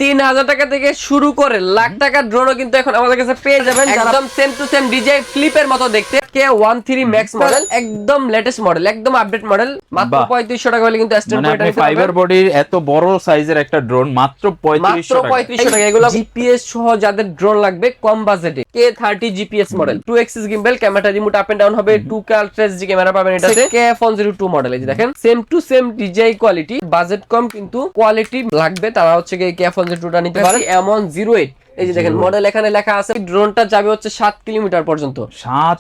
3000 টাকা থেকে শুরু করে লাখ টাকার ড্রোনও কিন্তু এখন আমাদের কাছে পেয়ে যাবেন, একদম সেম টু সেম ডিজাইন ফ্লিপের মতো দেখতে। K13 Max মডেল, একদম লেটেস্ট মডেল, একদম আপডেট মডেল, মাত্র 3500 টাকা হলে কিন্তু স্ট্যান্ড মানে আপনি ফাইবার বডির এত বড় সাইজের একটা ড্রোন মাত্র 3500 টাকা। এগুলো জিপিএস সহ যাদের ড্রোন লাগবে কম বাজেটে, K30 GPS model, 2 axis gimbal, camera remote up and down হবে, 2K আলট্রা এইচডি ক্যামেরা পাবেন এটাতে। K102 মডেল, এই যে দেখেন same to same design quality, budget কম কিন্তু কোয়ালিটি লাগবে তারা হচ্ছে K102 টা নিতে পারে। এমন 08, এই যে দেখেন মডেল এখানে লেখা আছে। ড্রোনটা যাবে হচ্ছে 7 কিলোমিটার পর্যন্ত, 7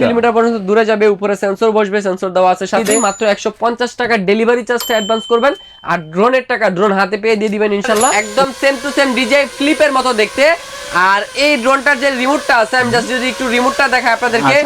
কিলোমিটার পর্যন্ত দূরে যাবে। উপরে সেন্সর বসবে, সেন্সর দেওয়া আছে সাথে। মাত্র 150 টাকা ডেলিভারি চার্জটা অ্যাডভান্স করবেন, আর ড্রোনের টাকা ড্রোন হাতে পেয়ে দিয়ে দিবেন ইনশাআল্লাহ। একদম সেম টু সেম ডিজাইন ফ্লিপের মতো দেখতে। আর এই ড্রোনটার যে রিমোটটা আছে, আমি জাস্ট যদি একটু রিমোটটা দেখাই আপনাদেরকে,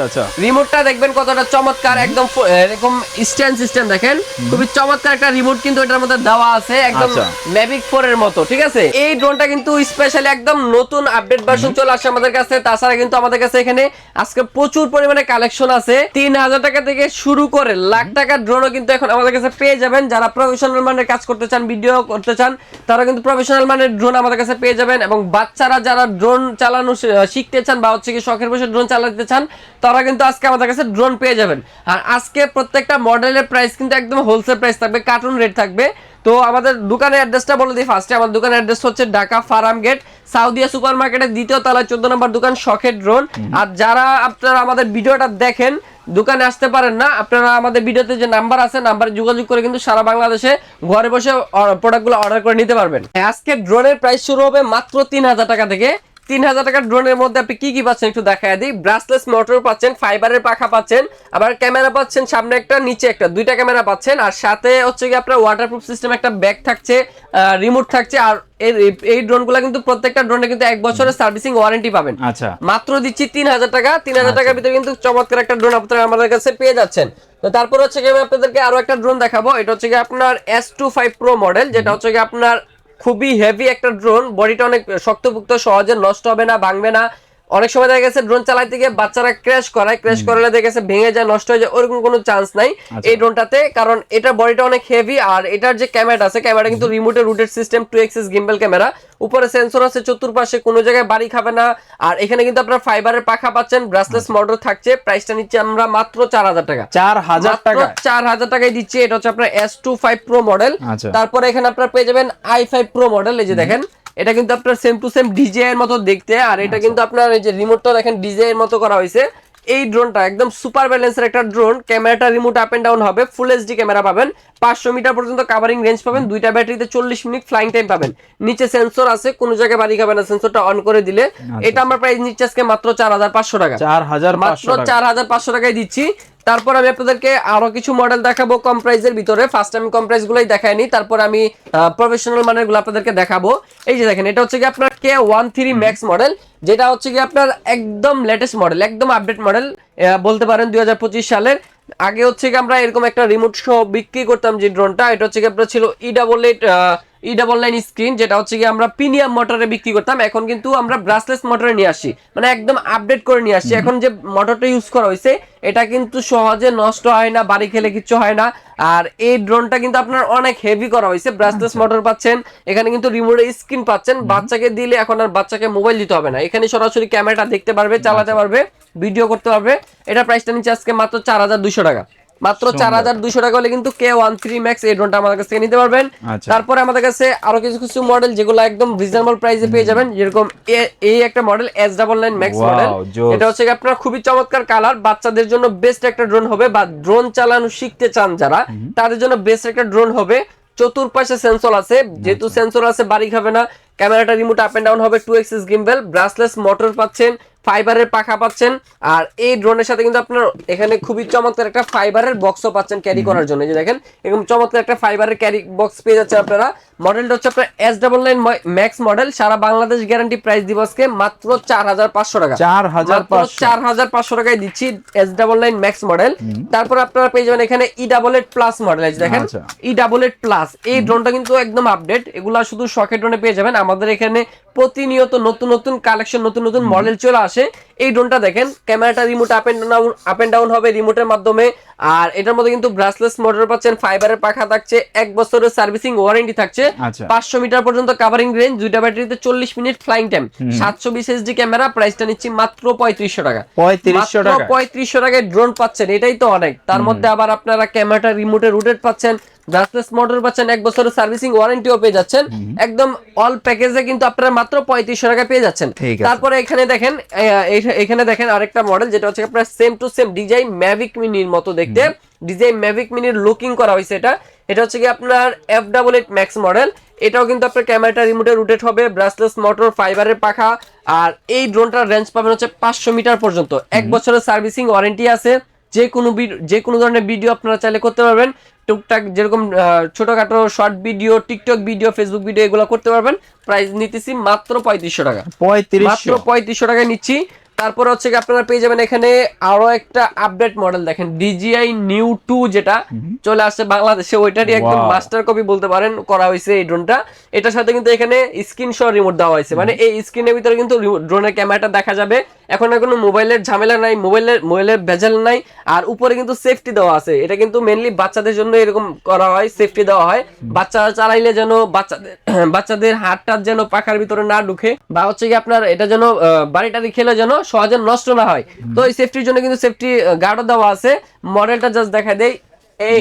রিমোটটা দেখবেন কতটা চমৎকার, একদম এরকম স্ট্যান্ড সিস্টেম দেখেন, খুবই চমৎকার একটা রিমোট কিন্তু এটার মধ্যে দেওয়া আছে, একদম ম্যাভিক 4 এর মতো, ঠিক আছে। এই ড্রোনটা কিন্তু স্পেশালি একদম নতুন আপডেট ভার্সন চলে আসছে আমাদের কাছে। তাছাড়া কিন্তু আমাদের কাছে এখানে আজকে প্রচুর পরিমাণে কালেকশন আছে। 3000 টাকা থেকে শুরু করে লাখ টাকার ড্রোনও কিন্তু এখন আমাদের কাছে পেয়ে যাবেন। যারা প্রফেশনাল মানের কাজ করতে চান, ভিডিও করতে চান, তারা কিন্তু প্রফেশনাল মানের ড্রোন আমাদের কাছে পেয়ে যাবেন। এবং বাচ্চারা যারা ড্রোন চালানো শিখতে চান বা হচ্ছে কি শখের বসে ড্রোন চালাতে চান, তারা কিন্তু আজকে আমাদের কাছে ড্রোন পেয়ে যাবেন। আর আজকে প্রত্যেকটা মডেলের প্রাইস কিন্তু একদম হোলসেল প্রাইস থাকবে, কার্টুন রেট থাকবে। তো আমাদের দোকানের অ্যাড্রেসটা বলে দিই ফার্স্টে। আমাদের দোকানের অ্যাড্রেস হচ্ছে ঢাকা ফার্ম গেট, সাউদিয়া সুপার মার্কেটের 2য় তলায় 14 নম্বর দোকান, শখের ড্রোন। আর যারা আপনারা আমাদের ভিডিওটা দেখেন, দোকানে আসতে পারেন না, আপনারা আমাদের ভিডিওতে যে নাম্বার আছে, নাম্বারে যোগাযোগ করে কিন্তু সারা বাংলাদেশে ঘরে বসে প্রোডাক্টগুলো অর্ডার করে নিতে পারবেন। আজকে ড্রোনের প্রাইস শুরু হবে মাত্র 3000 টাকা থেকে। 3000 টাকার ড্রোনের মধ্যে আপনি কি কি পাচ্ছেন একটু দেখায় দিই। ব্রাসলেস মোটর পাচ্ছেন, ফাইবারের পাখা পাচ্ছেন, আবার ক্যামেরা পাচ্ছেন, সামনে একটা নিচে একটা, 2টা ক্যামেরা পাচ্ছেন। আর সাথে হচ্ছে কি আপনার ওয়াটারপ্রুফ সিস্টেম একটা ব্যাগ থাকছে, রিমোট থাকছে। আর এই ড্রোনগুলো কিন্তু প্রত্যেকটা ড্রোনে কিন্তু 1 বছরের সার্ভিসিং ওয়ারেন্টি পাবেন। আচ্ছা, মাত্র দিচ্ছি 3000 টাকা। 3000 টাকার ভিতরে কিন্তু চমৎকার একটা ড্রোন আপনারা আমাদের কাছে পেয়ে যাচ্ছেন। তো তারপর হচ্ছে কি আমি আপনাদেরকে আরো একটা ড্রোন দেখাবো। এটা হচ্ছে কি আপনার S25 Pro মডেল, যেটা হচ্ছে কি আপনার খুবই হেভি একটা ড্রোন, বডিটা অনেক শক্তপোক্ত, সহজে নষ্ট হবে না, ভাঙবে না। অনেক সময় দেখা গেছে ড্রোন চালাতে গিয়ে বাচ্চারা ক্র্যাশ করলে দেখা গেছে ভেঙে যায়, নষ্ট হয়ে যায়, ওরকম কোনো চান্স নাই এই ড্রোনটাতে, কারণ এটার বডিটা অনেক হেভি। আর এটার যে ক্যামেরা আছে, ক্যামেরা কিন্তু রিমোটে routed system, 2 axis gimbal camera, উপরে সেন্সর আছে, চতুর্পাশে কোনো জায়গায় বাড়ি খাবে না। আর এখানে কিন্তু আপনারা ফাইবারের পাখা পাচ্ছেন, ব্রাসলেস মোটর থাকছে। প্রাইসটা নিচ্ছে আমরা মাত্র 4000 টাকা। 4000 টাকা, 4000 টাকায় দিচ্ছি। এটা হচ্ছে আপনার S25 Pro মডেল। তারপরে এখানে আপনারা পেয়ে যাবেন i5 Pro মডেল, এই যে দেখেন, এটা কিন্তু আপনার সেম টু সেম ডিজে এর মতো দেখতে। আর এটা কিন্তু আপনার এই যে রিমোটটা দেখেন ডিজে এর মতো করা হয়েছে। এই ড্রোনটা একদম সুপার ব্যালেন্সের একটা ড্রোন, ক্যামেরাটা রিমোট আপ এন্ড ডাউন হবে, ফুল এইচডি ক্যামেরা পাবেন, 500 মিটার পর্যন্ত কভারিং রেঞ্জ পাবেন, 2টা ব্যাটারিতে 40 মিনিট ফ্লাইং টাইম পাবেন। নিচে সেন্সর আছে, কোনো জায়গায় বাড়ি খাবে না সেন্সরটা অন করে দিলে। এটা আমরা প্রাইস নিচ্ছি আজকে মাত্র 4500 টাকা। 4500 টাকায় দিচ্ছি। তারপর আমি আপনাদেরকে আরো কিছু মডেল দেখাবো কম প্রাইসের ভিতরে। ফার্স্ট আমি কম প্রাইস গুলোই দেখাইনি, তারপর আমি প্রফেশনাল মানের গুলো আপনাদেরকে দেখাবো। এই যে দেখেন, এটা হচ্ছে কি আপনার K13 Max মডেল, যেটা হচ্ছে কি আপনার একদম লেটেস্ট মডেল, একদম আপডেট মডেল বলতে পারেন 2025 সালের। আগে হচ্ছে কি আমরা এরকম একটা রিমোট সহ বিক্রি করতাম যে ড্রোনটা, এটা হচ্ছে কি আপনার ছিল E99 স্ক্রিন, যেটা হচ্ছে কি আমরা প্রিমিয়াম মোটরে বিক্রি করতাম। এখন কিন্তু আমরা ব্রাসলেস মোটরে নিয়ে আসি, মানে একদম আপডেট করে নিয়ে আসছি। এখন যে মোটরটা ইউজ করা হয়েছে, এটা কিন্তু সহজে নষ্ট হয় না, বাড়ি খেলে কিচ্ছু হয় না। আর এই ড্রোনটা কিন্তু আপনার অনেক হেভি করা হয়েছে, ব্রাসলেস মোটর পাচ্ছেন, এখানে কিন্তু রিমোটের স্ক্রিন পাচ্ছেন। বাচ্চাকে দিলে এখন আর বাচ্চাকে মোবাইল দিতে হবে না, এখানে সরাসরি ক্যামেরাটা দেখতে পারবে, চালাতে পারবে, ভিডিও করতে পারবে। এটা প্রাইসটা নিচ্ছে আজকে মাত্র 4200 টাকা। মাত্র 4200 টাকা হলে কিন্তু K13 Max এই ড্রোনটা আমাদের কাছ থেকে নিতে পারবেন। তারপরে আমাদের কাছে আরো কিছু কিছু মডেল যেগুলো একদম রিজনেবল প্রাইসে পেয়ে যাবেন, যেরকম এই একটা মডেল S99 Max মডেল। এটা হচ্ছে কি আপনার খুবই চমৎকার কালার, বাচ্চাদের জন্য বেস্ট একটা ড্রোন হবে, বা ড্রোন চালানো শিখতে চান যারা, তাদের জন্য বেস্ট একটা ড্রোন হবে। চতুর্পাশে সেন্সর আছে, যেহেতু সেন্সর আছে বাড়ি খাবে না। ক্যামেরাটা রিমোট আপ এন্ড ডাউন হবে, 2 এক্সিস গিম্বল, ব্রাসলেস মোটর পাচ্ছেন, ফাইবারের পাখা পাচ্ছেন। আর এই ড্রোনের সাথে কিন্তু আপনার এখানে খুবই চমৎকার একটা ফাইবারের বক্সও পাচ্ছেন ক্যারি করার জন্য। যে দেখেন, এরকম চমৎকার একটা ফাইবারের ক্যারি বক্স পেয়ে যাচ্ছে আপনারা। মডেলটা হচ্ছে আপনার S99 Max মডেল। সারা বাংলাদেশ গ্যারান্টি, প্রাইস দিব আজকে মাত্র 4500 টাকা। 4500 টাকায় দিচ্ছি S99 Max মডেল। তারপর আপনারা পেয়ে যাবেন এখানে E88 প্লাস মডেল, আছে দেখেন E88 প্লাস। এই ড্রোনটা কিন্তু একদম আপডেট, এগুলা শুধু শখের ড্রোনে পেয়ে যাবেন। আমাদের এখানে প্রতিনিয়ত নতুন নতুন কালেকশন, নতুন নতুন মডেল চলে আসে। আসে। এই ড্রোনটা দেখেন ক্যামেরাটা রিমোট আপ এন্ড ডাউন হবে রিমোটের মাধ্যমে। আর এটার মধ্যে কিন্তু ব্রাশলেস মোটর পাচ্ছেন, ফাইবারের পাখা থাকছে, 1 বছরের সার্ভিসিং ওয়ারেন্টি থাকছে, 500 মিটার পর্যন্ত কাভারিং রেঞ্জ, দুইটা ব্যাটারিতে 40 minute flying time, 720 HD camera. প্রাইসটা নিচ্ছি মাত্র 3500 টাকা। 3500 টাকায় ড্রোন পাচ্ছেন, এটাই তো অনেক। তার মধ্যে আবার আপনারা ক্যামেরাটা রিমোটে রোটেট পাচ্ছেন, ব্রাশলেস মোটর পাচ্ছেন, 1 বছরের সার্ভিসিং ওয়ারেন্টিও পেয়ে যাচ্ছেন। একদম অল প্যাকেজে কিন্তু আপনারা মাত্র 3500 টাকা পেয়ে যাচ্ছেন। তারপরে এখানে দেখেন আরেকটা মডেল, যেটা হচ্ছে আপনার same to same design Mavic মিনির মতো দেখতে। ডিজাইন ম্যাভিক মিনির লুকিং করা হয়েছে। এটা হচ্ছে কি আপনার F88 ম্যাক্স মডেল। এটাও কিন্তু আপনার ক্যামেরাটা রিমোটে রোটেট হবে, ব্রাশলেস মোটর, ফাইবারের পাখা। আর এই ড্রোনটার রেঞ্জ পাবেন হচ্ছে 500 মিটার পর্যন্ত, 1 বছরের সার্ভিসিং ওয়ারেন্টি আছে। যে কোনো ধরনের ভিডিও আপনারা চাইলে করতে পারবেন, টুকটাক যেরকম ছোটখাটো short video, TikTok video, Facebook video এগুলো করতে পারবেন। প্রাইস নিতেছি মাত্র 3500 টাকা, মাত্র 3500 টাকায় নিচ্ছি। তারপর হচ্ছে কি আপনারা পেয়ে যাবেন এখানে আরো একটা আপডেট মডেল, দেখেন DJI Neo 2 যেটা চলে আসছে বাংলাদেশে, ওইটারই একদম মাস্টার কপি বলতে পারেন করা হয়েছে এই ড্রোনটা। এটার সাথে কিন্তু এখানে স্ক্রিন সহ রিমোট দেওয়া হয়েছে, মানে এই স্ক্রিনের ভিতরে কিন্তু ড্রোনের ক্যামেরাটা দেখা যাবে। এখন আর কোনো মোবাইলের ঝামেলা নাই, মোবাইলের ভেজাল নাই। আর উপরে কিন্তু সেফটি দেওয়া আছে। এটা কিন্তু মেইনলি বাচ্চাদের জন্য এরকম করা হয়, সেফটি দেওয়া হয়। বাচ্চারা চালাইলে যেন বাচ্চাদের হাতটা যেন পাখার ভিতরে না ঢুকে, বা হচ্ছে কি আপনার এটা যেন বাড়িটারি খেলে যেন সহজে নষ্ট না হয়। তো এই সেফটির জন্য কিন্তু সেফটি গার্ডও দেওয়া আছে। মডেলটা জাস্ট দেখা দেই, এই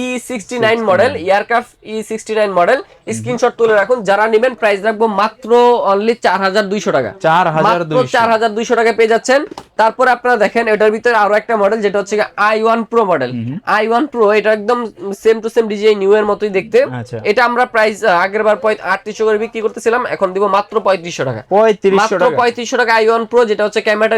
E69 model, aircraft E69 model. Screenshot তুলে রাখুন যারা নেবেন। প্রাইস রাখবো মাত্র অনলি 4200 টাকা, 4200 টাকা পেয়ে যাচ্ছেন। তারপর আপনারা দেখেন এটার ভিতরে আরো একটা মডেল, যেটা হচ্ছে i1 Pro model. i1 Pro এটা একদম same to same DJI Neo এর মতোই দেখতে। এটা আমরা প্রাইস আগের বার 3800 করে বিক্রি করতেছিলাম, এখন দিব মাত্র 3500 টাকা, মাত্র 3500 টাকা i1 Pro, যেটা হচ্ছে ক্যামেরাটা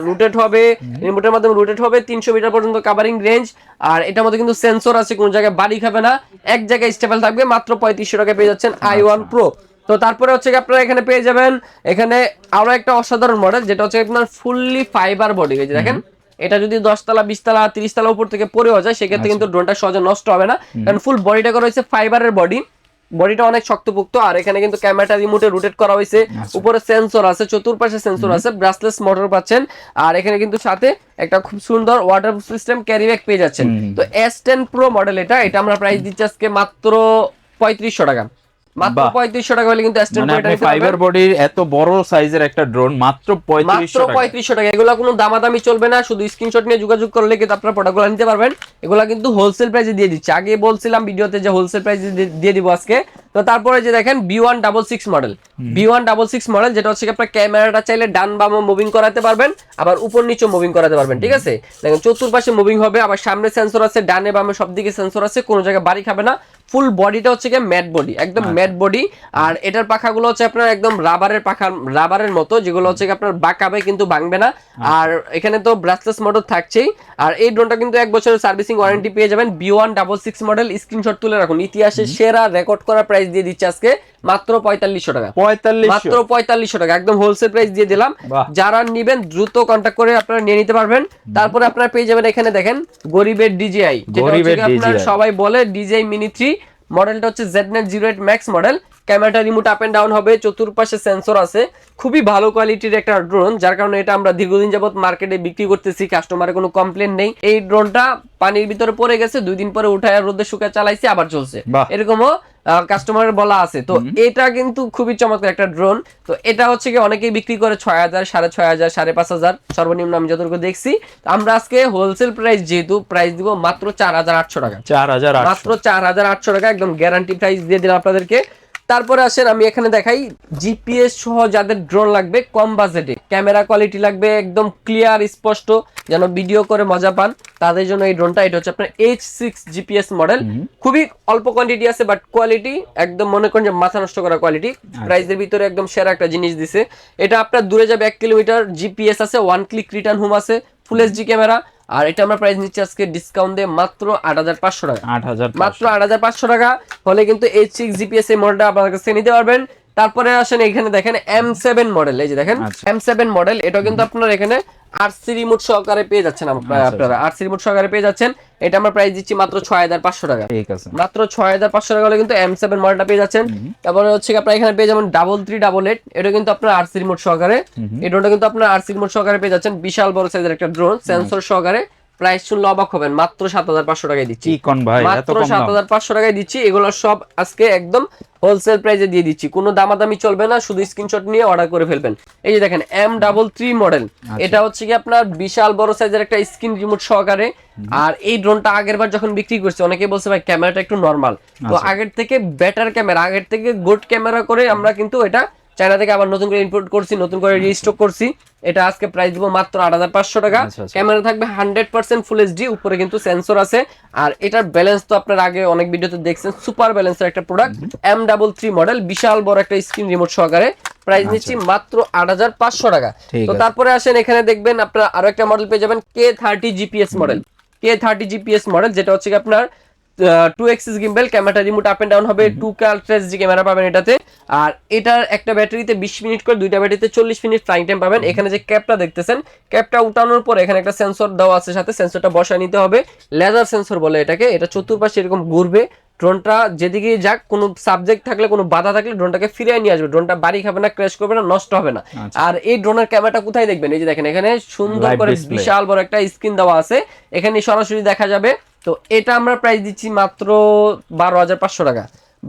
রোটেট হবে, রিমোটের মাধ্যমে রোটেট হবে, 300 মিটার পর্যন্ত কাভারিং রেঞ্জ। আর এটার মধ্যে কিন্তু সেন্সর আছে, কোন জায়গায় বাড়ি খাবে না, এক জায়গায় স্টেবল থাকবে। মাত্র 3500 টাকা পেয়ে যাচ্ছেন i1 Pro। তো তারপরে হচ্ছে আপনারা এখানে পেয়ে যাবেন এখানে আরো একটা অসাধারণ মডেল, যেটা হচ্ছে আপনার ফুললি ফাইবার বডি। এই যে দেখেন, এটা যদি 10 তলা 20 তলা 30 তলা উপর থেকে পড়েও যায়, সেক্ষেত্রে কিন্তু ড্রোনটা সহজে নষ্ট হবে না, কারণ ফুল বডিটা করা হয়েছে ফাইবারের বডিটা অনেক শক্তপোক্ত। আর এখানে কিন্তু ক্যামেরাটা রিমোটে রোটেট করা হয়েছে, উপরে সেন্সর আছে, চতুর্পাশে সেন্সর আছে, ব্রাশলেস মোটর পাচ্ছেন। আর এখানে কিন্তু সাথে একটা খুব সুন্দর ওয়াটারপ্রুফ সিস্টেম ক্যারি ব্যাগ পেয়ে যাচ্ছেন। তো S10 Pro মডেল এটা আমরা প্রাইস দিচ্ছি আজকে মাত্র 3500 টাকা, মাত্র 3500 টাকা হলে কিন্তু S10 Pro এটা ফাইবার বডির এত বড় সাইজের একটা ড্রোন মাত্র 3500 টাকা। এগুলা কোনো দামাদামি চলবে না, শুধু স্ক্রিনশট নিয়ে যোগাযোগ করলে কিন্তু আপনারা প্রোডাক্টগুলো নিতে পারবেন। এগুলা কিন্তু হোলসেল প্রাইসে দিয়ে দিচ্ছি, আগে বলছিলাম ভিডিওতে যে হোলসেল প্রাইসে দিয়ে দিব আজকে। তো তারপরে যে দেখেন B166 মডেল, যেটা হচ্ছে আপনার ক্যামেরাটা চাইলে ডান বামে মুভিং করাতে পারবেন, আবার উপর নিচে মুভিং করাতে পারবেন, ঠিক আছে। দেখেন চতুর্পাশে মুভিং হবে, আবার সামনে সেন্সর আছে, ডানে বামে সব দিকে সেন্সর আছে, কোনো জায়গায় বাড়ি খাবে না। ফুল বডিটা হচ্ছে ম্যাট বডি, একদম ম্যাট বডি। আর এটার পাখাগুলো হচ্ছে আপনার একদম রাবারের মতো, যেগুলো হচ্ছে আপনার বাঁকাবে কিন্তু ভাঙবে না। আর এখানে তো ব্রাশলেস মোটর থাকছেই। আর এই ড্রোনটা কিন্তু 1 বছরের সার্ভিসিং ওয়ারেন্টি পেয়ে যাবেন। B166 মডেল, স্ক্রিনশট তুলে রাখুন। ইতিহাসের সেরা রেকর্ড করা প্রাইস দিয়ে দিচ্ছে আজকে মাত্র 4500 টাকা, মাত্র 4500 টাকা, একদম হোলসেল প্রাইস দিয়ে দিলাম। যারা নিবেন দ্রুত কন্টাক্ট করে আপনারা নিয়ে নিতে পারবেন। তারপরে আপনারা পেয়ে যাবেন এখানে দেখেন গরিবের DJI, যেটা আপনারা সবাই বলে DJI Mini 3 মডেলটা হচ্ছে Z9 08 ম্যাক্স মডেল। ক্যামেরাটা রিমোট আপ এন্ড ডাউন হবে, চতুর্পাশে সেন্সর আছে, খুবই ভালো কোয়ালিটির একটা ড্রোন, যার কারণে এটা আমরা দীর্ঘদিন যাবত মার্কেটে বিক্রি করতেছি, কাস্টমারের কোনো কমপ্লেন নেই। এই ড্রোনটা পানির ভিতরে পড়ে গেছে, 2 দিন পরে উঠায় রোদে শুকায় চালাইছি, আবার চলছে, এরকমও কাস্টমারের বলা আছে। তো এটা কিন্তু খুবই চমৎকার একটা ড্রোন। তো এটা হচ্ছে কি অনেকেই বিক্রি করে 6000, 6500, 5500 সর্বনিম্ন আমি যতটুকু দেখছি। আমরা আজকে হোলসেল প্রাইস যেহেতু প্রাইস দিব মাত্র 4800 টাকা, মাত্র 4800 টাকা, একদম গ্যারান্টি প্রাইস দিয়ে দিলাম আপনাদেরকে। তারপরে আসেন আমি এখানে দেখাই জিপিএস সহ যাদের ড্রোন লাগবে, কম বাজেটে ক্যামেরা কোয়ালিটি লাগবে একদম ক্লিয়ার স্পষ্ট, যেন ভিডিও করে মজা পান, তাদের জন্য এই ড্রোনটা। এটা হচ্ছে আপনার H6 জিপিএস মডেল, খুবই অল্প কোয়ান্টিটি আছে, বাট কোয়ালিটি একদম মনে করেন যে মাথা নষ্ট করা কোয়ালিটি। প্রাইসের ভিতরে একদম সেরা একটা জিনিস দিছে। এটা আপনার দূরে যাবে 1 কিলোমিটার, জিপিএস আছে, 1 ক্লিক রিটার্ন হোম আছে, ফুল এইচডি ক্যামেরা। আর এটা আমরা প্রাইস নিচ্ছি আজকে ডিসকাউন্ট দিয়ে মাত্র 8500 টাকা, মাত্র 8500 টাকা হলে কিন্তু H6 জিপিএস এই মডেলটা আপনার কাছে নিতে পারবেন। তারপরে আসেন এখানে দেখেন M7 মডেল, এই যে দেখেন M7 মডেল, এটা কিন্তু আপনার এখানে RC রিমোট সহকারে পেয়ে যাচ্ছেন আপনারা, RC রিমোট সহকারে পেয়ে যাচ্ছেন। এটা আমরা প্রাইস দিচ্ছি মাত্র 6500 টাকা, ঠিক আছে, মাত্র 6500 টাকা হলে কিন্তু M7 মডেলটা পেয়ে যাচ্ছেন। তারপরে হচ্ছে আপনারা এখানে পেয়ে যাবেন 3388, এটা কিন্তু আপনার RC রিমোট সহকারে, এই ড্রোনটা কিন্তু আপনার RC রিমোট সহকারে পেয়ে যাচ্ছেন। বিশাল বড় সাইজের একটা ড্রোন, সেন্সর সহকারে। প্রাইস শুনলে অবাক হবেন, মাত্র 7500 টাকায় দিচ্ছি, মাত্র 7500 টাকায় দিচ্ছি। এগুলো সব আজকে একদম হোলসেল প্রাইসে দিয়ে দিচ্ছি, কোনো দামাদামি চলবে না, শুধু স্ক্রিনশট নিয়ে অর্ডার করে ফেলবেন। এই যে দেখেন M33 মডেল, এটা হচ্ছে কি আপনার বিশাল বড় সাইজের একটা স্ক্রিন রিমোট সহকারে। আর এই ড্রোনটা আগের বার যখন বিক্রি করছে অনেকে বলছে ভাই ক্যামেরাটা একটু নরমাল, তো আগের থেকে বেটার ক্যামেরা, আগের থেকে গুড ক্যামেরা করে আমরা কিন্তু এটা চায়না থেকে আবার নতুন করে ইম্পোর্ট করছি, নতুন করে রিস্টক করছি। এটা আজকে প্রাইস দিব মাত্র 8500 টাকা। ক্যামেরা থাকবে 100% ফুল এইচডি, উপরে কিন্তু সেন্সর আছে। আর এটার ব্যালেন্স তো আপনারা আগে অনেক ভিডিওতে দেখছেন, সুপার ব্যালেন্সের একটা প্রোডাক্ট। M33 মডেল, বিশাল বড় একটা স্ক্রিন রিমোট সহকারে। প্রাইস নিচ্ছি মাত্র 8500 টাকা। তো তারপরে আসেন এখানে দেখবেন আপনারা আরো একটা মডেল পেয়ে যাবেন, K30 GPS model, K30 GPS model, যেটা হচ্ছে কি আপনার 2 axis gimbal, ক্যামেরাটা রিমোট আপ এন্ড ডাউন হবে, 2K আলট্রা এইচডি ক্যামেরা পাবেন এটাতে। আর এটার একটা ব্যাটারিতে 20 মিনিট করে, দুইটা ব্যাটারিতে 40 মিনিট ফ্লাইং টাইম পাবেন। এখানে যে ক্যাপটা দেখতেছেন, ক্যাপটা উঠানোর পর এখানে একটা সেন্সর দেওয়া আছে সাথে, সেন্সরটা বসায় নিতে হবে, লেজার সেন্সর বলে এটাকে। এটা চতুর্পাশে এরকম ঘুরবে, ড্রোনটা যেদিকে যাক, কোনো সাবজেক্ট থাকলে, কোনো বাধা থাকলে ড্রোনটাকে ফিরিয়ে নিয়ে আসবে, ড্রোনটা বাড়ি খাবে না, ক্র্যাশ করবে না, নষ্ট হবে না। আর এই ড্রোনের ক্যামেরাটা কোথায় দেখবেন, এই যে দেখেন এখানে সুন্দর করে বিশাল বড় একটা স্ক্রিন দেওয়া আছে, এখানে সরাসরি দেখা যাবে। তো এটা আমরা প্রাইস দিচ্ছি মাত্র 12500 টাকা,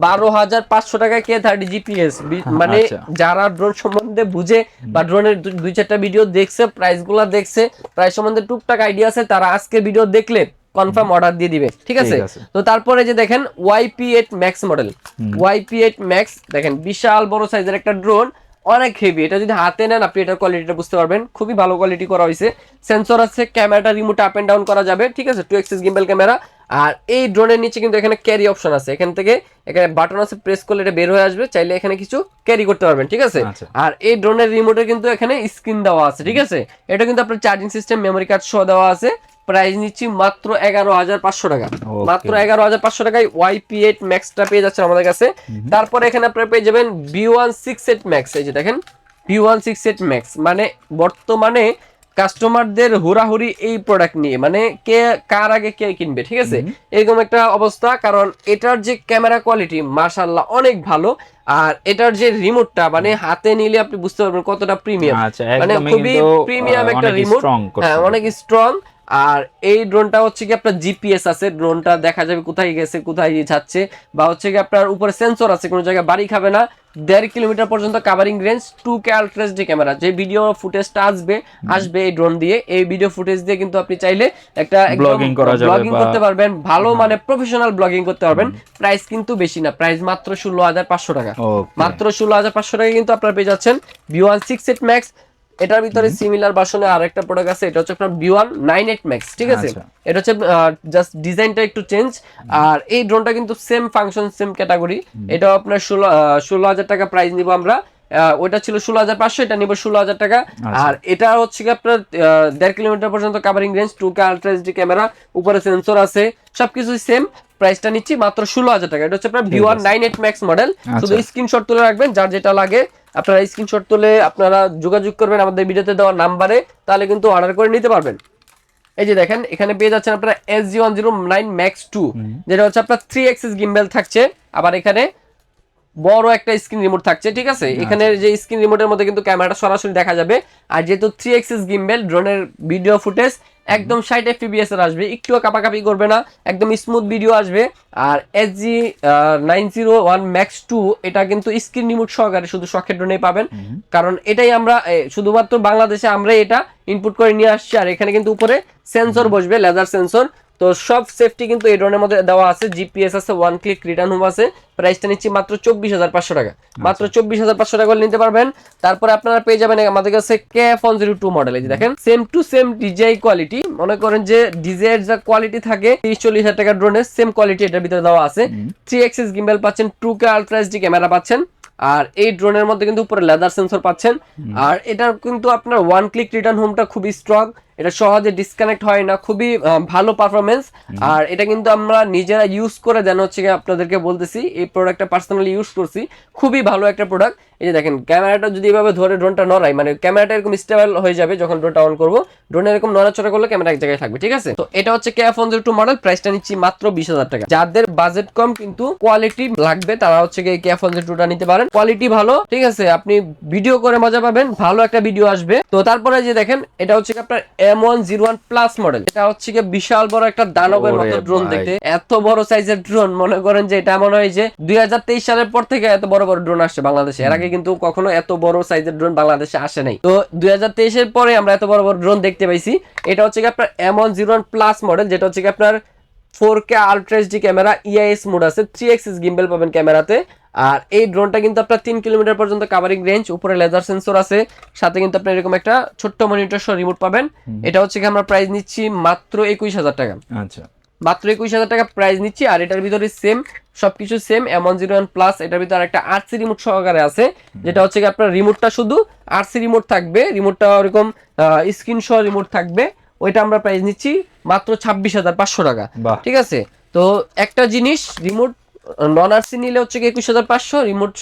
12500 টাকায় K30 GPS। মানে যারা ড্রোন সম্বন্ধে বুঝে বা ড্রোনের 2-4টা ভিডিও দেখছে, প্রাইস গুলা দেখছে, প্রাইস সম্বন্ধে টুকটাক আইডিয়া আছে, তারা আজকে ভিডিও দেখলে কনফার্ম অর্ডার দিয়ে দিবে, ঠিক আছে। তো তারপরে যে দেখেন YP8 Max model, YP8 Max দেখেন বিশাল বড় সাইজের একটা ড্রোন, অনেক হেভি। এটা যদি হাতে নেন আপনি এটার কোয়ালিটিটা বুঝতে পারবেন, খুবই ভালো কোয়ালিটি করা হয়েছে। সেন্সর আছে, ক্যামেরাটা রিমোট আপ এন্ড ডাউন করা যাবে, ঠিক আছে, 2 axis gimbal ক্যামেরা। আর এই ড্রোনের নিচে কিন্তু এখানে ক্যারি অপশন আছে, এখান থেকে এখানে বাটন আছে, প্রেস করলে এটা বের হয়ে আসবে, চাইলে এখানে কিছু ক্যারি করতে পারবেন, ঠিক আছে। আর এই ড্রোনের রিমোটে কিন্তু এখানে স্ক্রিন দেওয়া আছে, ঠিক আছে। এটা কিন্তু আপনার চার্জিং সিস্টেম, মেমোরি কার্ড সহ দেওয়া আছে। প্রাইস নিচ্ছি মাত্র 11500 টাকা, মাত্র 11500 টাকায় YP8 Max টা পেয়ে যাচ্ছে আমাদের কাছে। তারপরে এখানে আপনারা পেয়ে যাবেন V168 Max, এই যে দেখেন V168 Max, মানে বর্তমানে কাস্টমারদের হুড়াহুড়ি এই প্রোডাক্ট নিয়ে, মানে কে কার আগে কে কিনবে, ঠিক আছে, এরকম একটা অবস্থা। কারণ এটার যে ক্যামেরা কোয়ালিটি মাশাআল্লাহ অনেক ভালো, আর এটার যে রিমোটটা মানে হাতে নিলে আপনি বুঝতে পারবেন কতটা প্রিমিয়াম, মানে খুবই প্রিমিয়াম একটা রিমোট, হ্যাঁ অনেক স্ট্রং। আর এই ড্রোনটা হচ্ছে কি আপনার জিপিএস আছে, ড্রোনটা দেখা যাবে কোথায় গেছে, কোথায় যাচ্ছে, বা হচ্ছে কি আপনার উপরে সেন্সর আছে, কোনো জায়গায় বাড়ি খাবে না। 1.5 কিলোমিটার পর্যন্ত covering range, 2K ultra HD camera. যে ভিডিও ফুটেজটা আসবে এই ড্রোন দিয়ে, এই ভিডিও ফুটেজ দিয়ে কিন্তু আপনি চাইলে একটা ব্লগিং করতে পারবেন, ভালো মানে প্রফেশনাল ব্লগিং করতে পারবেন। প্রাইস কিন্তু বেশি না, প্রাইস মাত্র 16500 টাকা, মাত্র 16500 টাকা কিন্তু আপনারা পেয়ে যাচ্ছেন V168 Max। এটার ভিতরে সিমিলার ভার্সনে আরেকটা প্রোডাক্ট আছে, এটা হচ্ছে আপনার V198 Max, ঠিক আছে। এটা হচ্ছে জাস্ট ডিজাইনটা একটু চেঞ্জ। আর এই ড্রোনটা কিন্তু সেম ফাংশন, সেম ক্যাটাগরি। এটা আপনার 16000 টাকা প্রাইস নিব আমরা। ওটা ছিল 16500, এটা নিব 16000 টাকা। আর এটা হচ্ছে কি আপনার 1.5 কিলোমিটার পর্যন্ত covering range, 2K ultra HD camera, উপরে সেন্সর আছে, সবকিছু সেম। প্রাইসটা নিচ্ছি মাত্র 16000 টাকা। এটা হচ্ছে আপনার V198 Max মডেল। শুধু স্ক্রিনশট তুলে রাখবেন, যার যেটা লাগে আপনারা স্ক্রিনশট তুলে আপনারা যোগাযোগ করবেন আমাদের ভিডিওতে দেওয়া নাম্বারে, তাহলে কিন্তু অর্ডার করে নিতে পারবেন। এই যে দেখেন এখানে পেয়ে যাচ্ছেন আপনারা SG109 Max 2, যেটা হচ্ছে আপনার 3 axis gimbal থাকছে, আবার এখানে বড় একটা স্ক্রিন রিমোট থাকছে, ঠিক আছে। এখানে যে স্ক্রিন রিমোটের মধ্যে কিন্তু ক্যামেরাটা সরাসরি দেখা যাবে। আর যেহেতু 3 axis gimbal, ড্রোনের ভিডিও ফুটেজ একদম 60 fps এর আসবে, একটুও কাপাকাপি করবে না, একদম স্মুথ ভিডিও আসবে। আর SG901 Max 2 এটা কিন্তু স্ক্রিন রিমোট সহকারে শুধু শখের ড্রোনেই পাবেন, কারণ এটাই আমরা শুধুমাত্র বাংলাদেশে আমরা এটা ইনপুট করে নিয়ে আসছি। আর এখানে কিন্তু উপরে সেন্সর বসবে, লেজার সেন্সর। তো সব সেফটি কিন্তু এই ড্রোনের মধ্যে দেওয়া আছে, জিপিএস আছে, 1 ক্লিক রিটার্ন হোম আছে। প্রাইসটা নিচ্ছি মাত্র 24500 টাকা, মাত্র 24500 টাকা নিতে পারবেন। তারপরে আপনারা পেয়ে যাবেন আমাদের কাছে KF102 মডেল, এই যে দেখেন same to same DJI quality. মনে করেন যে ডিজিআই এর যা কোয়ালিটি থাকে 30-40 টাকা ড্রোনের সেম কোয়ালিটি এটার ভিতরে দেওয়া আছে। 3 axis gimbal পাচ্ছেন, 2K আলট্রা এইচডি ক্যামেরা পাচ্ছেন। আর এই ড্রোনের মধ্যে কিন্তু উপরে লেদার সেন্সর পাচ্ছেন। আর এটা কিন্তু আপনার 1 ক্লিক রিটার্ন হোমটা খুবই স্ট্রং। এটা সহজে ডিসকানেক্ট হয় না, খুবই ভালো পারফরমেন্স। আর এটা কিন্তু আমরা নিজেরা ইউজ করে দেন হচ্ছে আপনাদেরকে বলতেছি, এই প্রোডাক্টটা পার্সোনালি ইউজ করছি, খুবই ভালো একটা প্রোডাক্ট। এই যে দেখেন ক্যামেরাটা যদি এভাবে ধরে ড্রোনটা নড়াই, মানে ক্যামেরাটা এরকম স্টেবল হয়ে যাবে যখন ড্রোনটা অন করবো, ড্রোন এরকম নড়াচড়া করলে ক্যামেরা এক জায়গায় থাকবে, ঠিক আছে। তো এটা হচ্ছে KF102 মডেল, প্রাইসটা নিচ্ছি মাত্র 20,000 টাকা। যাদের বাজেট কম কিন্তু কোয়ালিটি লাগবে তারা হচ্ছে KF102টা নিতে পারেন, কোয়ালিটি ভালো, ঠিক আছে। আপনি ভিডিও করে মজা পাবেন, ভালো একটা ভিডিও আসবে। তো তারপরে যে দেখেন এটা হচ্ছে আপনার M101 প্লাস মডেল, এটা হচ্ছে বিশাল বড় একটা দানবের মতো ড্রোন দেখতে, এত বড় সাইজের ড্রোন। মনে করেন যে এটা এমন হয় যে 2023 সালের পর থেকে এত বড় বড় ড্রোন আসছে বাংলাদেশে, এর আগে কিন্তু কখনো এত বড় সাইজের ড্রোন বাংলাদেশে আসে নাই। তো 2023 এর পরে আমরা এত বড় বড় ড্রোন দেখতে পাইছি। এটা হচ্ছে আপনার M101 প্লাস মডেল, যেটা হচ্ছে আপনার 4K ultra HD camera, EIS mode আছে, 3 এক্সিস গিম্বেল পাবেন ক্যামেরাতে। আর এই ড্রোনটা কিন্তু আপনার 3 কিলোমিটার পর্যন্ত কাভারিং রেঞ্জ, উপরে লেজার সেন্সর আছে, সাথে কিন্তু আপনার এরকম একটা ছোট্ট মনিটর সহ রিমোট পাবেন। এটা হচ্ছে আমরা প্রাইস নিচ্ছি মাত্র 21,000 টাকা। আচ্ছা, মাত্র 21,000 টাকা প্রাইস নিচ্ছি। আর এটার ভিতরে সেম সবকিছু সেম M101 প্লাস, এটার ভিতরে একটা RC রিমোট সহকারে আছে, যেটা হচ্ছে আপনার রিমোটটা শুধু RC রিমোট থাকবে, রিমোটটা এরকম স্ক্রিন সহ রিমোট থাকবে। ওইটা আমরা প্রাইস নিচ্ছি মাত্র 26,500 টাকা, ঠিক আছে। তো একটা জিনিস রিমোট নন আরসি নিলে হচ্ছে 21,500, রিমোট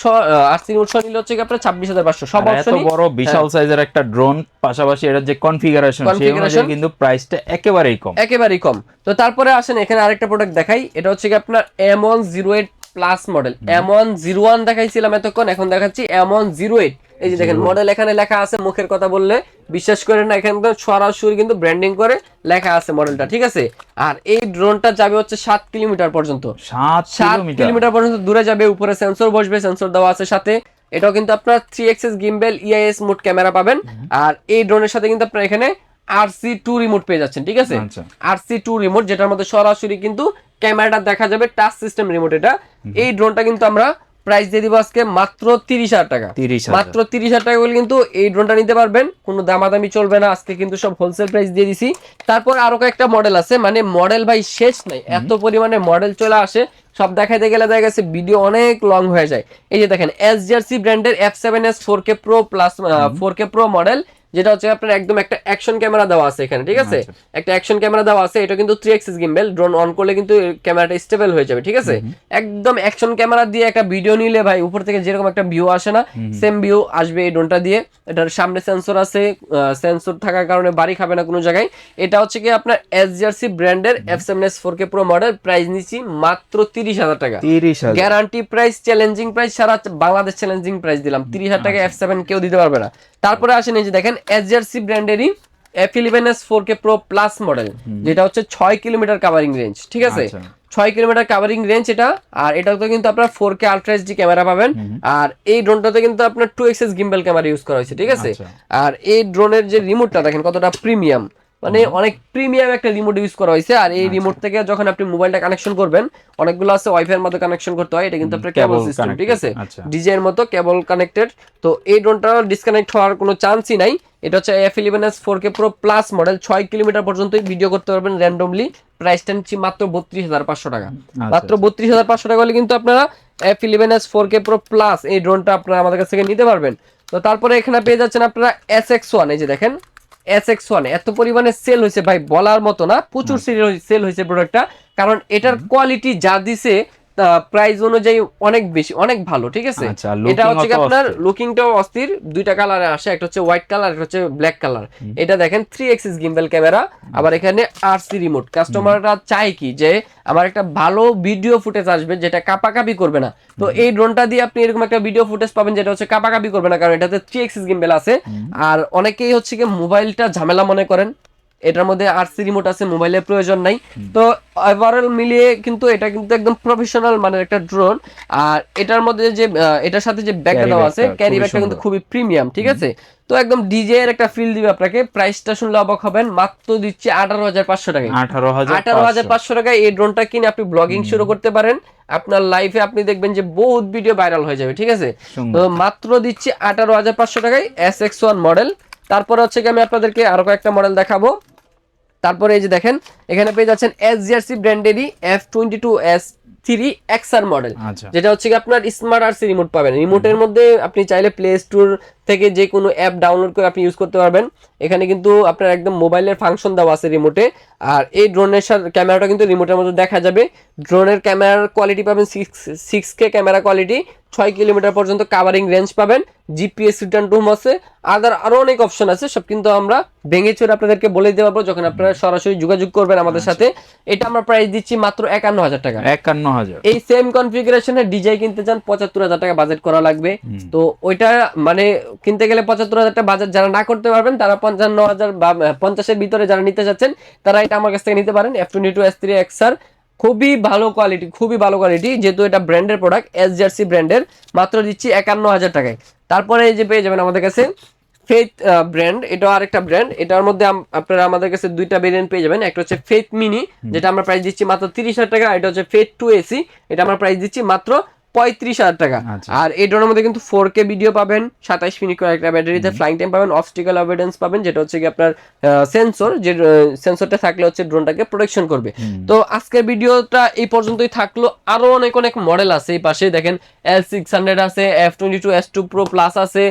আরসি রিমোট সহ নিলে হচ্ছে আপনার 26,500। সব অপশন, এত বড় বিশাল সাইজের একটা ড্রোন, পাশাপাশি এটার যে কনফিগারেশন সেই অনুযায়ী কিন্তু প্রাইসটা একেবারেই কম। তো তারপরে আসেন এখানে আরেকটা প্রোডাক্ট দেখাই, এটা হচ্ছে আপনার M108 প্লাস মডেল। M101 দেখাইছিলাম এতক্ষণ, এখন দেখাচ্ছি M108। এই যে দেখেন মডেল এখানে লেখা আছে, মুখের কথা বললে বিশ্বাস করেন না, এখানে সরাসরি কিন্তু ব্র্যান্ডিং করে লেখা আছে মডেলটা, ঠিক আছে। আর এই ড্রোনটা যাবে হচ্ছে 7 কিলোমিটার পর্যন্ত, 7 কিলোমিটার পর্যন্ত দূরে যাবে, উপরে সেন্সর বসবে, সেন্সর দেওয়া আছে সাথে। এটাও কিন্তু আপনার 3 axis gimbal, EIS mode camera পাবেন। আর এই ড্রোনের সাথে কিন্তু আপনার এখানে RC2 রিমোট পেয়ে যাচ্ছেন, ঠিক আছে। RC2 রিমোট, যেটার মধ্যে সরাসরি কিন্তু ক্যামেরাটা দেখা যাবে, টাচ সিস্টেম রিমোট এটা। এই ড্রোনটা কিন্তু আমরা প্রাইস দিয়ে দিব আজকে মাত্র 30,000 টাকা। মাত্র 30,000 টাকা বলে কিন্তু এই ড্রোনটা নিতে পারবেন, কোনো দামাদামি চলবে না, আজকে কিন্তু সব হোলসেল প্রাইস দিয়ে দিছি। তারপর আরো কয়েকটা মডেল আছে, মানে মডেল ভাই শেষ নাই, এত পরিমাণে মডেল চলে আসে, সব দেখাইতে গেলে দেখা গেছে ভিডিও অনেক লং হয়ে যায়। এই যে দেখেন SGRC ব্র্যান্ডের F7S 4K Pro plus 4K Pro model, যেটা হচ্ছে আপনার একদম একটা অ্যাকশন ক্যামেরা দেওয়া আছে এখানে, ঠিক আছে। একটা অ্যাকশন ক্যামেরা দেওয়া আছে, এটা কিন্তু 3 এক্সিস গিম্বেল, ড্রোন অন করলে কিন্তু ক্যামেরাটা স্টেবল হয়ে যাবে, ঠিক আছে। একদম অ্যাকশন ক্যামেরা দিয়ে একটা ভিডিও নিলে ভাই উপর থেকে যেরকম একটা ভিউ আসে না, সেম ভিউ আসবে এই ড্রোনটা দিয়ে। এটার সামনে সেন্সর আছে, সেন্সর থাকার কারণে বাড়ি খাবে না কোনো জায়গায়। এটা হচ্ছে কি আপনার SGRC ব্র্যান্ডের F7S 4K Pro model, price নিচ্ছি মাত্র 30,000 টাকা। গ্যারান্টি প্রাইস, চ্যালেঞ্জিং প্রাইস, সারা বাংলাদেশ চ্যালেঞ্জিং প্রাইস দিলাম। 30,000 টাকা F7 কেউ দিতে পারবে না। তারপরে আসেন এই যে দেখেন SGRC ব্র্যান্ডেরই F11S 4K Pro plus model, যেটা হচ্ছে 6 কিলোমিটার কাভারিং রেঞ্জ, ঠিক আছে। 6 কিলোমিটার কাভারিং রেঞ্জ এটা। আর এটাতে কিন্তু আপনার 4K আলট্রা এইচডি ক্যামেরা পাবেন। আর এই ড্রোনটাতে কিন্তু আপনার 2 এক্সিস গিম্বেল ক্যামেরা ইউজ করা হয়েছে, ঠিক আছে। আর এই ড্রোনের যে রিমোটটা দেখেন কতটা প্রিমিয়াম, মানে অনেক প্রিমিয়াম একটা রিমোট ইউজ করা হয়েছে। আর এই রিমোট থেকে যখন আপনি মোবাইলটা কানেকশন করবেন, অনেকগুলো আছে ওয়াইফাই এর মধ্যে কানেকশন করতে হয়, এটা কিন্তু আপনার কেবল সিস্টেম, ঠিক আছে, ডিজে এর মতো কেবল কানেক্টেড। তো এই ড্রোনটা ডিসকানেক্ট হওয়ার কোনো চান্সই নাই। এটা হচ্ছে F11S 4K Pro plus model, 6 kilometre পর্যন্ত ভিডিও করতে পারবেন র্যান্ডমলি। প্রাইসটা নিচ্ছি মাত্র 32,500 টাকা। মাত্র 32,500 টাকা হলে কিন্তু আপনারা F11S 4K Pro প্লাস এই ড্রোনটা আপনারা আমাদের কাছ থেকে নিতে পারবেন। তো তারপরে এখানে পেয়ে যাচ্ছেন আপনারা SX1। এই যে দেখেন SX1 এত পরিমাণে সেল হয়েছে ভাই বলার মতো না, প্রচুর সেল হয়েছে প্রোডাক্টটা, কারণ এটার কোয়ালিটি যা দিছে প্রাইস অনুযায়ী অনেক বেশি, অনেক ভালো, ঠিক আছে। এটা হচ্ছে আপনার লুকিংটাও অস্থির, দুইটা কালারে আসে, একটা হচ্ছে হোয়াইট কালার, একটা হচ্ছে ব্ল্যাক কালার। এটা দেখেন 3 এক্সিস গিম্বেল ক্যামেরা, আবার এখানে RC রিমোট। কাস্টমাররা চায় কি যে আমার একটা ভালো ভিডিও ফুটেজ আসবে যেটা কাপাকাপি করবে না। তো এই ড্রোনটা দিয়ে আপনি এরকম একটা ভিডিও ফুটেজ পাবেন যেটা হচ্ছে কাপাকাপি করবে না, কারণ এটাতে 3 এক্সিস গিম্বেল আছে। আর অনেকেই হচ্ছে কি মোবাইলটা ঝামেলা মনে করেন, এটার মধ্যে RC রিমোট আছে, মোবাইলের প্রয়োজন নাই। তো ওভারঅল মিলিয়ে কিন্তু এটা কিন্তু একদম প্রফেশনাল মানের একটা ড্রোন। আর এটার মধ্যে যে এটার সাথে যে ব্যাগটা দেওয়া আছে, ক্যারি ব্যাগটা কিন্তু খুবই প্রিমিয়াম, ঠিক আছে। তো একদম ডিজে এর একটা ফিল দিবে আপনাকে। প্রাইসটা শুনলে অবাক হবেন, মাত্র দিচ্ছি 18,500 টাকা। 18,500 টাকায় এই ড্রোনটা কিনে আপনি ব্লগিং শুরু করতে পারেন। আপনার লাইফে আপনি দেখবেন যে বহুত ভিডিও ভাইরাল হয়ে যাবে, ঠিক আছে। তো মাত্র দিচ্ছি 18,500 টাকায় SX1 মডেল। তারপরে হচ্ছে কি আমি আপনাদেরকে আরো কয়েকটা মডেল দেখাবো। তারপরে এই যে দেখেন এখানে পেয়ে যাচ্ছেন SGRC ব্র্যান্ডেরই F22S XR মডেল, আচ্ছা যেটা হচ্ছে কি আপনার স্মার্ট আরসি রিমোট পাবেন। রিমোটের মধ্যে আপনি চাইলে প্লে স্টোর থেকে যে কোনো অ্যাপ ডাউনলোড করে আপনি ইউজ করতে পারবেন। এখানে কিন্তু আপনার একদম মোবাইলের ফাংশন দেওয়া আছে রিমোটে। আর এই ড্রোনের ক্যামেরাটা কিন্তু রিমোটের মধ্যে দেখা যাবে। ড্রোনের ক্যামেরার কোয়ালিটি পাবেন 6K ক্যামেরা কোয়ালিটি, 6 কিলোমিটার পর্যন্ত কাভারিং রেঞ্জ পাবেন, জিপিএস রিটার্ন টু হোম আছে, আরো অনেক অপশন আছে। সব কিন্তু আমরা ভেঙে চড়ে আপনাদেরকে বলে দিতে পারবো যখন আপনারা সরাসরি যোগাযোগ করবেন আমাদের সাথে। এটা আমরা প্রাইস দিচ্ছি মাত্র 51,000 টাকা। 51,000। এই সেম কনফিগারেশনের ডিজাই কিনতে চান 75,000 টাকা বাজেট করা লাগবে। তো ওইটা মানে কিনতে গেলে 75,000 টাকা বাজেট যারা না করতে পারবেন তারা 55,000 বা 50-এর ভিতরে যারা নিতে চাচ্ছেন তারা এটা আমার কাছ থেকে নিতে পারেন। F22 S3 XR খুবই ভালো কোয়ালিটি, যেহেতু এটা ব্র্যান্ডের প্রোডাক্ট, SJRC ব্র্যান্ডের, মাত্র দিচ্ছি 51,000 টাকায়। তারপরে এই যে পেয়ে যাবেন আমাদের কাছে ফেথ ব্র্যান্ড, এটা আরেকটা ব্র্যান্ড। এটার মধ্যে আপনারা আমাদের কাছে দুইটা ভেরিয়েন্ট পেয়ে যাবেন। একটা হচ্ছে ফেথ মিনি, যেটা আমরা প্রাইস দিচ্ছি মাত্র 30,000 টাকা। এটা হচ্ছে ফেথ 2AC, এটা আমরা প্রাইস দিচ্ছি মাত্র 35,000 টাকা। আর এই ড্রোনের মধ্যে কিন্তু 4K ভিডিও পাবেন, 27 মিনিট করে একটা ব্যাটারিতে ফ্লাইং টাইম পাবেন, অবস্টিক্যাল অ্যাভয়েডেন্স পাবেন, যেটা হচ্ছে কি আপনার সেন্সর, যে সেন্সরটা থাকলে হচ্ছে ড্রোনটাকে প্রোটেকশন করবে। তো আজকের ভিডিওটা এই পর্যন্তই থাকলো। আরো অনেক মডেল আছে, এই পাশে দেখেন L600 আছে, F22 S2 Pro Plus আছে,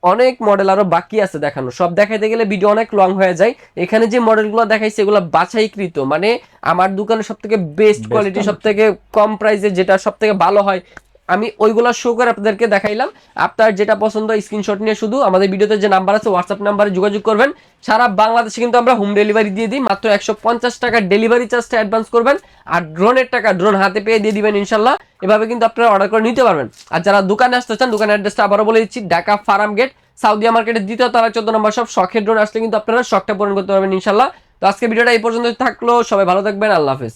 অনেক মডেল আরো বাকি আছে দেখানো। সব দেখাইতে গেলে ভিডিও অনেক লং হয়ে যায়। এখানে যে মডেলগুলো দেখাইছে এগুলো বাছাইকৃত, মানে আমার দোকানে সবথেকে বেস্ট কোয়ালিটি, সবথেকে কম প্রাইসে যেটা সবথেকে ভালো হয়, আমি ওইগুলো শো করে আপনাদেরকে দেখাইলাম। আপনার যেটা পছন্দ স্ক্রিনশট নিয়ে শুধু আমাদের ভিডিওতে যে নাম্বার আছে হোয়াটসঅ্যাপ নাম্বারে যোগাযোগ করবেন। সারা বাংলাদেশে কিন্তু আমরা হোম ডেলিভারি দিয়ে দিই। মাত্র 150 টাকা ডেলিভারি চার্জটা অ্যাডভান্স করবেন, আর ড্রোনের টাকা ড্রোন হাতে পেয়ে দিয়ে দিবেন ইনশাল্লাহ। এভাবে কিন্তু আপনারা অর্ডার করে নিতে পারবেন। আর যারা দোকানে আসতে চান, দোকানের অ্যাড্রেসটা আবারও বলে দিচ্ছি, ঢাকা ফার্ম গেট, সাউদিয়া মার্কেটের দ্বিতীয় তলা 14 নম্বর সব। শখের ড্রোন আসলে কিন্তু আপনারা শখটা পূরণ করতে পারবেন ইনশাল্লাহ। তো আজকে ভিডিওটা এই পর্যন্ত থাকলো, সবাই ভালো থাকবেন, আল্লাহ হাফেজ।